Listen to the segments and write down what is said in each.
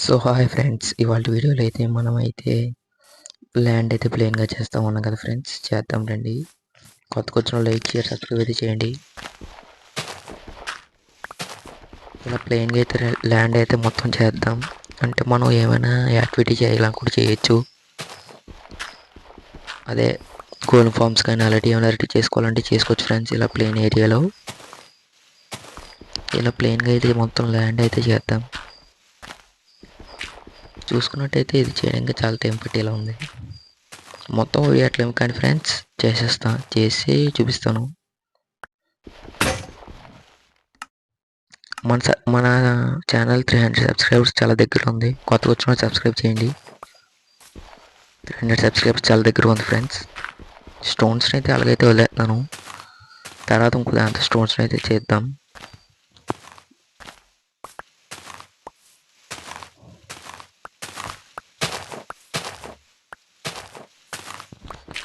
So hi friends, ఇవాళ వీడియోలో అయితే మనమైతే ల్యాండ్ అయితే ప్లేన్గా చేస్తూ ఉన్నాం కదా ఫ్రెండ్స్. చేద్దాం రండి. కొత్తగా వచ్చిన లైక్ షేర్ సబ్స్క్రైబ్ అయితే చేయండి. ఇలా ప్లేన్గా అయితే ల్యాండ్ అయితే మొత్తం చేద్దాం. అంటే మనం ఏమైనా యాక్టివిటీ చేయాలని కూడా చేయొచ్చు. అదే గోల్డ్ ఫార్మ్స్ కానీ అలాంటివి ఏమైనా రెడీ చేసుకోవాలంటే చేసుకోవచ్చు ఫ్రెండ్స్. ఇలా ప్లేన్ ఏరియాలో ఇలా ప్లేన్గా అయితే మొత్తం ల్యాండ్ అయితే చేద్దాం. చూసుకున్నట్టయితే ఇది చేయడానికి చాలా టైం పట్టేలా ఉంది. మొత్తం వేయట్లేము కానీ ఫ్రెండ్స్ చేసి చూపిస్తాను. మన ఛానల్ 300 సబ్స్క్రైబర్స్ చాలా దగ్గర ఉంది. కొత్తగా వచ్చిన సబ్స్క్రైబ్ చేయండి. 300 సబ్స్క్రైబర్స్ చాలా దగ్గర ఉంది ఫ్రెండ్స్. స్టోన్స్ని అయితే అలాగైతే వదిలేస్తున్నాను. తర్వాత ఇంకో దాంతో స్టోన్స్ని అయితే చేద్దాం.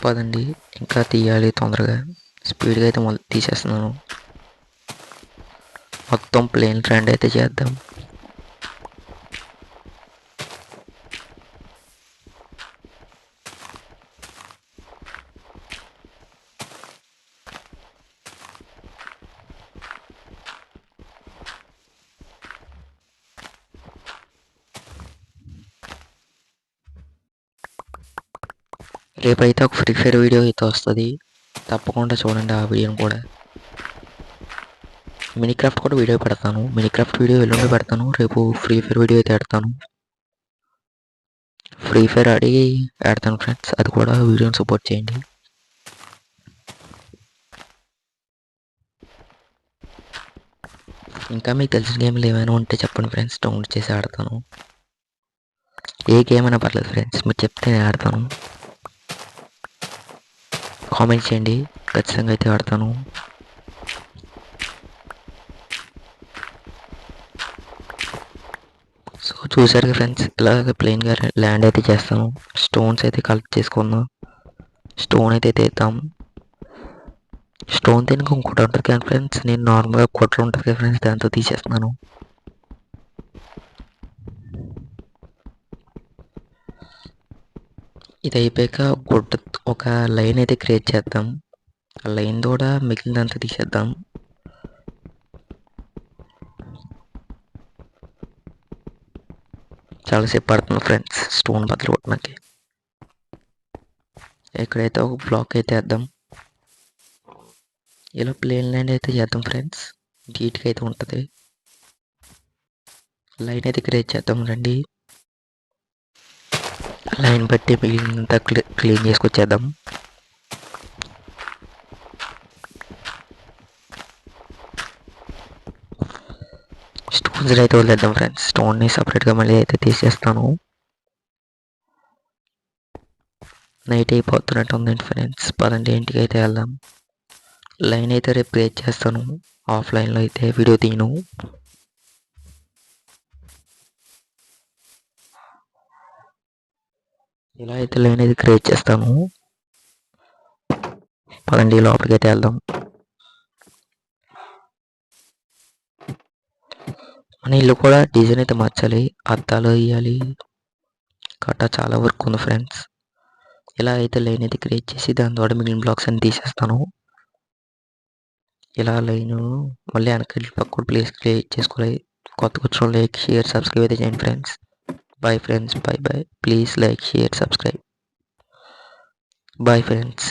పదండి, ఇంకా తీయాలి తొందరగా. స్పీడ్గా అయితే తీసేస్తున్నాను. మొత్తం ప్లేన్ ట్రెండ్ అయితే చేద్దాం. రేపైతే ఒక ఫ్రీ ఫైర్ వీడియో అయితే వస్తుంది, తప్పకుండా చూడండి ఆ వీడియోని కూడా. మినీక్రాఫ్ట్ కూడా వీడియో పెడతాను. మినీక్రాఫ్ట్ వీడియో ఎల్లుండి పెడతాను. రేపు ఫ్రీ ఫైర్ వీడియో అయితే పెడతాను. ఫ్రీ ఫైర్ ఆడి పెడతాను ఫ్రెండ్స్. అది కూడా వీడియోని సపోర్ట్ చేయండి. ఇంకా మీకు తెలిసిన గేమ్లు ఏమైనా ఉంటే చెప్పండి ఫ్రెండ్స్, డౌన్లోడ్ చేసి ఆడతాను. ఏ గేమ్ అయినా పర్లేదు ఫ్రెండ్స్, మీరు చెప్తే నేను ఆడతాను. కామెంట్ చేయండి, ఖచ్చితంగా అయితే ఆడతాను. సో చూసారుగా ఫ్రెండ్స్, ఇలాగ ప్లెయిన్గా ల్యాండ్ అయితే చేస్తాను. స్టోన్స్ అయితే కలెక్ట్ చేసుకుందాం. స్టోన్ అయితే తీద్దాం. స్టోన్ తినక ఇంకోటి ఉంటుంది కానీ ఫ్రెండ్స్, నేను నార్మల్గా కొట్లు ఉంటుంది కదా ఫ్రెండ్స్, దాంతో తీసేస్తున్నాను. ఇది అయిపోయాక ఒక లైన్ అయితే క్రియేట్ చేద్దాం. ఆ లైన్ కూడా మిగిలినంత తీసేద్దాం. చాలాసేపు పడుతుంది ఫ్రెండ్స్ స్టోన్ బదులు కొట్టడానికి. ఎక్కడైతే ఒక బ్లాక్ అయితే వేద్దాం. ఇలా ప్లేన్ ల్యాండ్ అయితే చేద్దాం ఫ్రెండ్స్, నీట్గా అయితే ఉంటుంది. లైన్ అయితే క్రియేట్ చేద్దాం రండి. లైన్ బట్టి మిగిలినంత క్లీన్ చేసుకొచ్చేద్దాం. స్టోన్స్ అయితే వదిలేద్దాం ఫ్రెండ్స్. స్టోన్ని సపరేట్గా మళ్ళీ అయితే తీసేస్తాను. నైట్ అయిపోతున్నట్టు ఉందండి ఫ్రెండ్స్, పదండి ఇంటికి అయితే వెళ్దాం. లైన్ అయితే రేపు క్రియేట్ చేస్తాను. ఆఫ్లైన్లో అయితే వీడియో తీయను. ఇలా అయితే లైన్ అయితే క్రియేట్ చేస్తాను. పదండి లోపలికి అయితే వెళ్దాం. మన ఇల్లు కూడా డిజైన్ అయితే మార్చాలి. అద్దాలు వేయాలి, కట్ట చాలా వర్క్ ఉంది ఫ్రెండ్స్. ఇలా అయితే లైన్ అయితే క్రియేట్ చేసి దాని ద్వారా మిగిలిన బ్లాక్స్ అన్ని తీసేస్తాను. ఇలా లైన్ మళ్ళీ వెనక్కి పక్క ప్లేస్ క్రియేట్ చేసుకోవాలి. కొత్తగా వచ్చిన లైక్ షేర్ సబ్స్క్రైబ్ అయితే చేయండి friends. Bye friends, bye bye. Please like share subscribe. Bye friends.